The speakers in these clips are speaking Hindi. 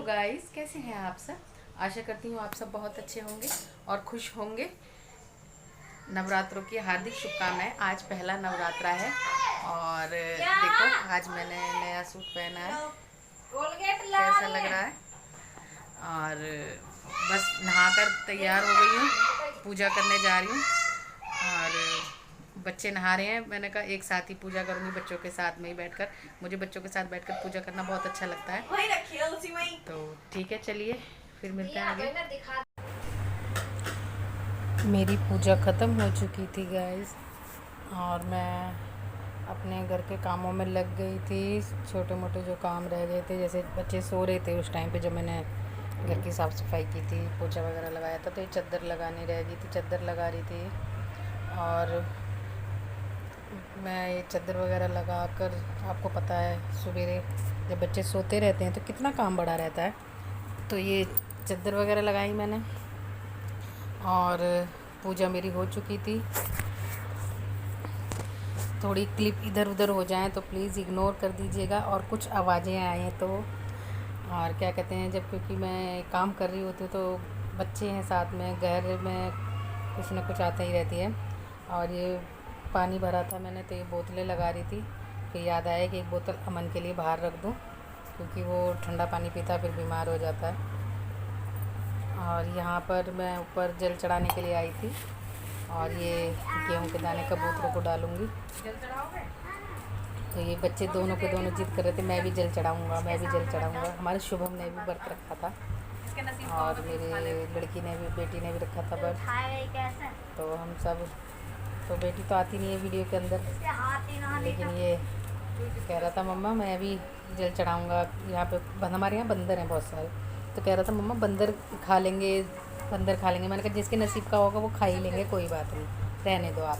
गाइस, कैसे हैं आप सब। आशा करती हूँ आप सब बहुत अच्छे होंगे और खुश होंगे। नवरात्रों की हार्दिक शुभकामनाएं। आज पहला नवरात्रा है और देखो आज मैंने नया सूट पहना है, कैसा लग रहा है। और बस नहाकर तैयार हो गई हूँ, पूजा करने जा रही हूँ। और बच्चे नहा रहे हैं, मैंने कहा एक साथ ही पूजा करूँगी बच्चों के साथ में ही बैठकर। मुझे बच्चों के साथ बैठकर पूजा करना बहुत अच्छा लगता है। तो ठीक है, चलिए फिर मिलते हैं आगे। मेरी पूजा ख़त्म हो चुकी थी गाइस और मैं अपने घर के कामों में लग गई थी। छोटे मोटे जो काम रह गए थे, जैसे बच्चे सो रहे थे उस टाइम पे जब मैंने घर की साफ़ सफाई की थी, पोछा वगैरह लगाया था, तो ये चादर लगानी रह गई थी, चादर लगा रही थी। और मैं ये चादर वगैरह लगा कर, आपको पता है सवेरे जब बच्चे सोते रहते हैं तो कितना काम बड़ा रहता है। तो ये चादर वगैरह लगाई मैंने और पूजा मेरी हो चुकी थी। थोड़ी क्लिप इधर उधर हो जाएं तो प्लीज़ इग्नोर कर दीजिएगा, और कुछ आवाज़ें आएँ तो। और क्या कहते हैं, जब क्योंकि मैं काम कर रही होती हूँ तो बच्चे हैं साथ में, घर में कुछ ना कुछ आता ही रहती है। और ये पानी भरा था मैंने तो ये बोतलें लगा रही थी, फिर याद आया कि एक बोतल अमन के लिए बाहर रख दूँ, क्योंकि वो ठंडा पानी पीता फिर बीमार हो जाता है। और यहाँ पर मैं ऊपर जल चढ़ाने के लिए आई थी, और ये गेहूं के दाने कबूतरों को डालूंगी। तो ये बच्चे दोनों के दोनों जिद कर रहे थे, मैं भी जल चढ़ाऊँगा, मैं भी जल चढ़ाऊँगा। हमारे शुभम ने भी व्रत रखा था और मेरे लड़की ने भी, बेटी ने भी रखा था व्रत। तो हम सब, तो बेटी तो आती नहीं है वीडियो के अंदर, लेकिन ये कह रहा था मम्मा मैं भी जल चढ़ाऊँगा। यहाँ पे हमारे यहाँ बंदर हैं बहुत सारे, तो कह रहा था मम्मा बंदर खा लेंगे, बंदर खा लेंगे। मैंने कहा जिसके नसीब का होगा वो खा ही लेंगे, कोई बात नहीं, रहने दो आप।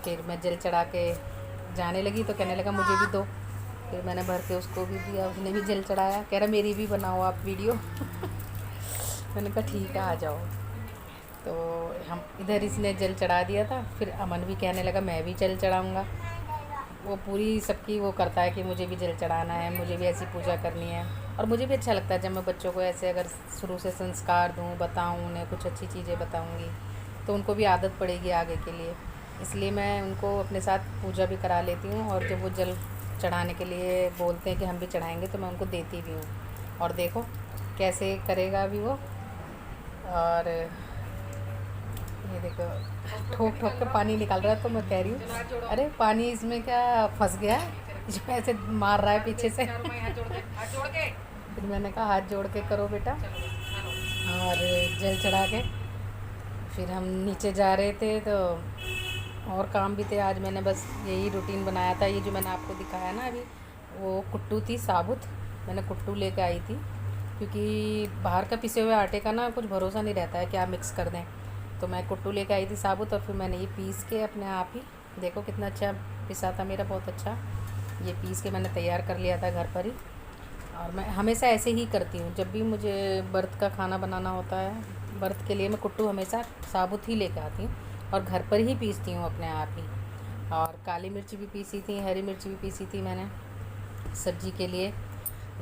फिर मैं जल चढ़ा के जाने लगी तो कहने लगा मुझे भी दो। फिर मैंने भर के उसको भी दिया, उसने भी जल चढ़ाया। कह रहा मेरी भी बनाओ आप वीडियो। मैंने कहा ठीक है आ जाओ। तो हम इधर इसने जल चढ़ा दिया था, फिर अमन भी कहने लगा मैं भी जल चढ़ाऊँगा। वो पूरी सबकी वो करता है कि मुझे भी जल चढ़ाना है, मुझे भी ऐसी पूजा करनी है। और मुझे भी अच्छा लगता है जब मैं बच्चों को ऐसे अगर शुरू से संस्कार दूँ, बताऊँ, उन्हें कुछ अच्छी चीज़ें बताऊँगी तो उनको भी आदत पड़ेगी आगे के लिए। इसलिए मैं उनको अपने साथ पूजा भी करा लेती हूँ, और जब वो जल चढ़ाने के लिए बोलते हैं कि हम भी चढ़ाएँगे तो मैं उनको देती भी हूँ। और देखो कैसे करेगा अभी वो। और ये देखो ठोक ठोक के पानी निकाल रहा है, तो मैं कह रही हूँ अरे पानी इसमें क्या फंस गया है, जो ऐसे मार रहा है पीछे से। फिर मैंने कहा हाथ जोड़ के करो बेटा। और जल चढ़ा के फिर हम नीचे जा रहे थे, तो और काम भी थे आज। मैंने बस यही रूटीन बनाया था। ये जो मैंने आपको दिखाया ना अभी, वो कुट्टू थी साबुत, मैंने कुट्टू लेके आई थी, क्योंकि बाहर का पिसे हुए आटे का ना कुछ भरोसा नहीं रहता है कि आप मिक्स कर दें। तो मैं कुट्टू लेके आई थी साबुत, और फिर मैंने ये पीस के अपने आप ही, देखो कितना अच्छा पिसा था मेरा, बहुत अच्छा। ये पीस के मैंने तैयार कर लिया था घर पर ही। और मैं हमेशा ऐसे ही करती हूँ, जब भी मुझे व्रत का खाना बनाना होता है, व्रत के लिए मैं कुट्टू हमेशा साबुत ही लेके आती हूँ और घर पर ही पीसती हूँ अपने आप ही। और काली मिर्च भी पीसी थी, हरी मिर्च भी पीसी थी मैंने सब्ज़ी के लिए।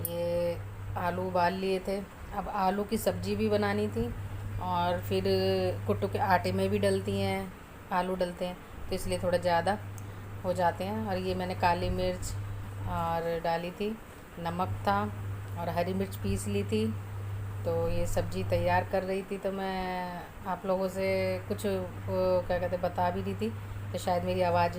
ये आलू उबाल लिए थे, अब आलू की सब्ज़ी भी बनानी थी, और फिर कुट्टू के आटे में भी डलती हैं, आलू डलते हैं, तो इसलिए थोड़ा ज़्यादा हो जाते हैं। और ये मैंने काली मिर्च और डाली थी, नमक था, और हरी मिर्च पीस ली थी। तो ये सब्ज़ी तैयार कर रही थी, तो मैं आप लोगों से कुछ वो क्या कहते बता भी रही थी, तो शायद मेरी आवाज़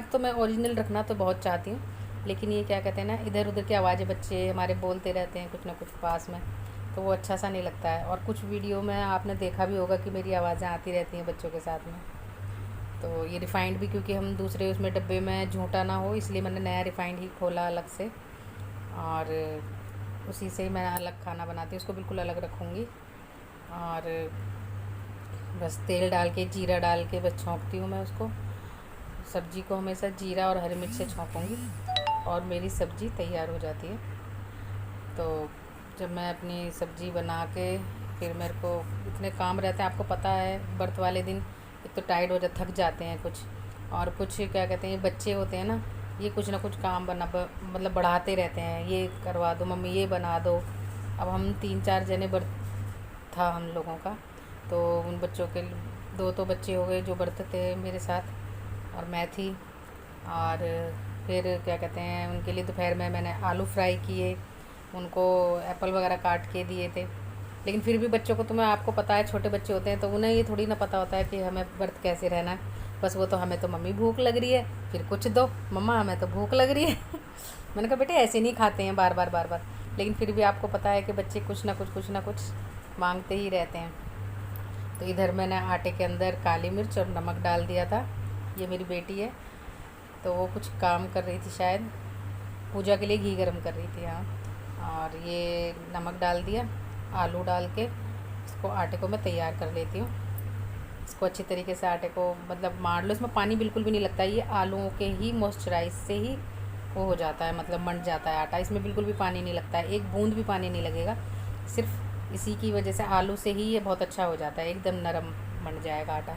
तो मैं ओरिजिनल रखना तो बहुत चाहती हूँ, लेकिन ये क्या कहते हैं ना, इधर उधर की आवाज़ें बच्चे हमारे बोलते रहते हैं कुछ ना कुछ पास में, तो वो अच्छा सा नहीं लगता है। और कुछ वीडियो में आपने देखा भी होगा कि मेरी आवाज़ें आती रहती हैं बच्चों के साथ में। तो ये रिफ़ाइंड भी, क्योंकि हम दूसरे उसमें डब्बे में झूठा ना हो, इसलिए मैंने नया रिफ़ाइंड ही खोला अलग से, और उसी से ही मैं अलग खाना बनाती हूँ, उसको बिल्कुल अलग रखूँगी। और बस तेल डाल के, जीरा डाल के बस छौंकती हूँ मैं उसको। सब्ज़ी को हमेशा जीरा और हरी मिर्च से छौंकूँगी और मेरी सब्ज़ी तैयार हो जाती है। तो जब मैं अपनी सब्ज़ी बना के, फिर मेरे को इतने काम रहते हैं, आपको पता है व्रत वाले दिन एक तो टायर्ड हो थक जाते हैं कुछ, और कुछ क्या कहते हैं बच्चे होते हैं ना, ये कुछ ना कुछ काम मतलब बढ़ाते रहते हैं, ये करवा दो मम्मी, ये बना दो। अब हम 3-4 जने व्रत था हम लोगों का, तो उन बच्चों के 2 तो बच्चे हो गए जो व्रत थे मेरे साथ, और मैं थी। और फिर क्या कहते हैं, उनके लिए दोपहर में मैंने आलू फ्राई किए, उनको एप्पल वगैरह काट के दिए थे। लेकिन फिर भी बच्चों को, तुम्हें आपको पता है छोटे बच्चे होते हैं तो उन्हें ये थोड़ी ना पता होता है कि हमें व्रत कैसे रहना है। बस वो तो हमें तो मम्मी भूख लग रही है, फिर कुछ दो मम्मा, हमें तो भूख लग रही है। मैंने कहा बेटे ऐसे नहीं खाते हैं बार बार। लेकिन फिर भी आपको पता है कि बच्चे कुछ ना कुछ मांगते ही रहते हैं। तो इधर मैंने आटे के अंदर काली मिर्च और नमक डाल दिया था। ये मेरी बेटी है, तो वो कुछ काम कर रही थी, शायद पूजा के लिए घी गरम कर रही थी। हाँ, और ये नमक डाल दिया, आलू डाल के इसको आटे को मैं तैयार कर लेती हूँ। इसको अच्छी तरीके से आटे को मतलब मार लो, इसमें पानी बिल्कुल भी नहीं लगता, ये आलूओं के ही मॉइस्चराइज से ही वो हो जाता है, मतलब मंड जाता है आटा। इसमें बिल्कुल भी पानी नहीं लगता है, एक बूंद भी पानी नहीं लगेगा। सिर्फ इसी की वजह से, आलू से ही ये बहुत अच्छा हो जाता है, एकदम नरम मंड जाएगा आटा।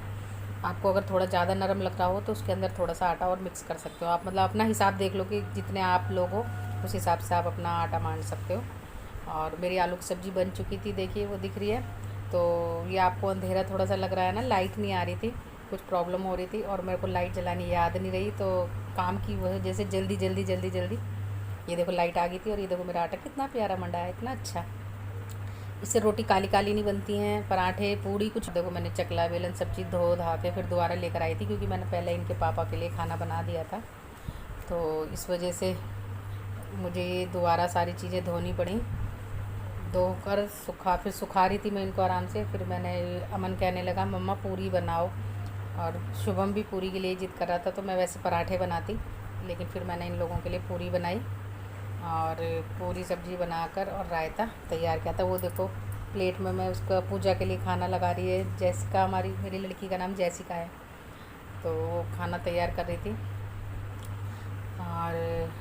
आपको अगर थोड़ा ज़्यादा नरम लग रहा हो तो उसके अंदर थोड़ा सा आटा और मिक्स कर सकते हो आप, मतलब अपना हिसाब देख लो कि जितने आप लोग हो उस हिसाब से आप अपना आटा मान सकते हो। और मेरी आलू की सब्ज़ी बन चुकी थी, देखिए वो दिख रही है। तो ये आपको अंधेरा थोड़ा सा लग रहा है ना, लाइट नहीं आ रही थी, कुछ प्रॉब्लम हो रही थी और मेरे को लाइट जलानी याद नहीं रही, तो काम की वजह से जल्दी ये देखो लाइट आ गई थी। और ये देखो मेरा आटा कितना प्यारा मंडा है, इतना अच्छा। इससे रोटी काली काली नहीं बनती हैं, पराठे पूड़ी कुछ। देखो मैंने चकला बेलन सब चीज़ धो धा के फिर दोबारा लेकर आई थी, क्योंकि मैंने पहले इनके पापा के लिए खाना बना दिया था, तो इस वजह से मुझे ये दोबारा सारी चीज़ें धोनी पड़ी। धोकर फिर सुखा रही थी मैं इनको आराम से। फिर मैंने, अमन कहने लगा मम्मा पूरी बनाओ, और शुभम भी पूरी के लिए जिद कर रहा था, तो मैं वैसे पराठे बनाती, लेकिन फिर मैंने इन लोगों के लिए पूरी बनाई और पूरी सब्ज़ी बनाकर और रायता तैयार किया था। वो देखो प्लेट में मैं उसका पूजा के लिए खाना लगा रही है जैसिका, मेरी लड़की का नाम जैसिका है, तो वो खाना तैयार कर रही थी और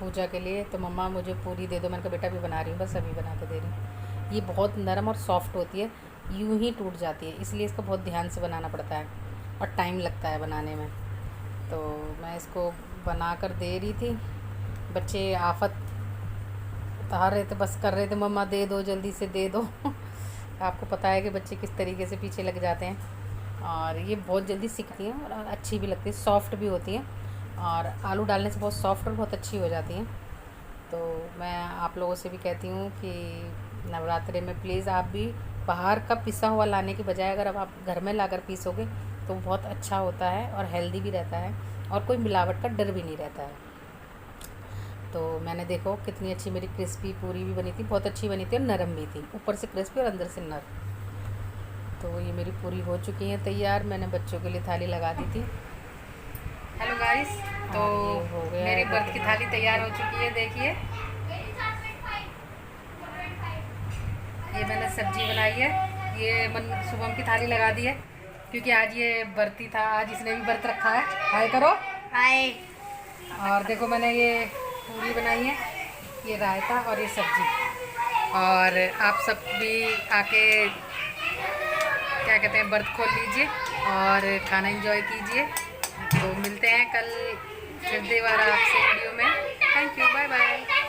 पूजा के लिए। तो मम्मा मुझे पूरी दे दो, मैंने कहा बेटा भी बना रही हूँ, बस अभी बना के दे रही हूँ। ये बहुत नरम और सॉफ्ट होती है, यूं ही टूट जाती है, इसलिए इसको बहुत ध्यान से बनाना पड़ता है और टाइम लगता है बनाने में। तो मैं इसको बना कर दे रही थी, बच्चे आफत उतार रहे थे, बस कर रहे थे मम्मा दे दो, जल्दी से दे दो। आपको पता है कि बच्चे किस तरीके से पीछे लग जाते हैं। और ये बहुत जल्दी सीखती हैं और अच्छी भी लगती है, सॉफ्ट भी होती हैं, और आलू डालने से बहुत सॉफ्ट और बहुत अच्छी हो जाती हैं। तो मैं आप लोगों से भी कहती हूँ कि नवरात्रि में प्लीज़ आप भी बाहर का पिसा हुआ लाने की बजाय अगर अब आप घर में लाकर पीसोगे तो बहुत अच्छा होता है और हेल्दी भी रहता है, और कोई मिलावट का डर भी नहीं रहता है। तो मैंने देखो कितनी अच्छी मेरी क्रिस्पी पूरी भी बनी थी, बहुत अच्छी बनी थी और नरम भी थी, ऊपर से क्रिस्पी और अंदर से नरम। तो ये मेरी पूरी हो चुकी है तैयार, मैंने बच्चों के लिए थाली लगा दी थी। हेलो गाइस, तो मेरी व्रत की थाली तैयार हो चुकी है, देखिए ये मैंने सब्जी बनाई है, ये शुभम की थाली लगा दी है क्योंकि आज ये व्रती था, आज इसने भी व्रत रखा है। हाय करो, हाय। और देखो मैंने ये पूरी बनाई है, ये रायता और ये सब्जी। और आप सब भी आके क्या कहते हैं व्रत खोल लीजिए और खाना एंजॉय कीजिए। तो मिलते हैं कल फिर दोबारा आपसे वीडियो में। Thank you, bye bye.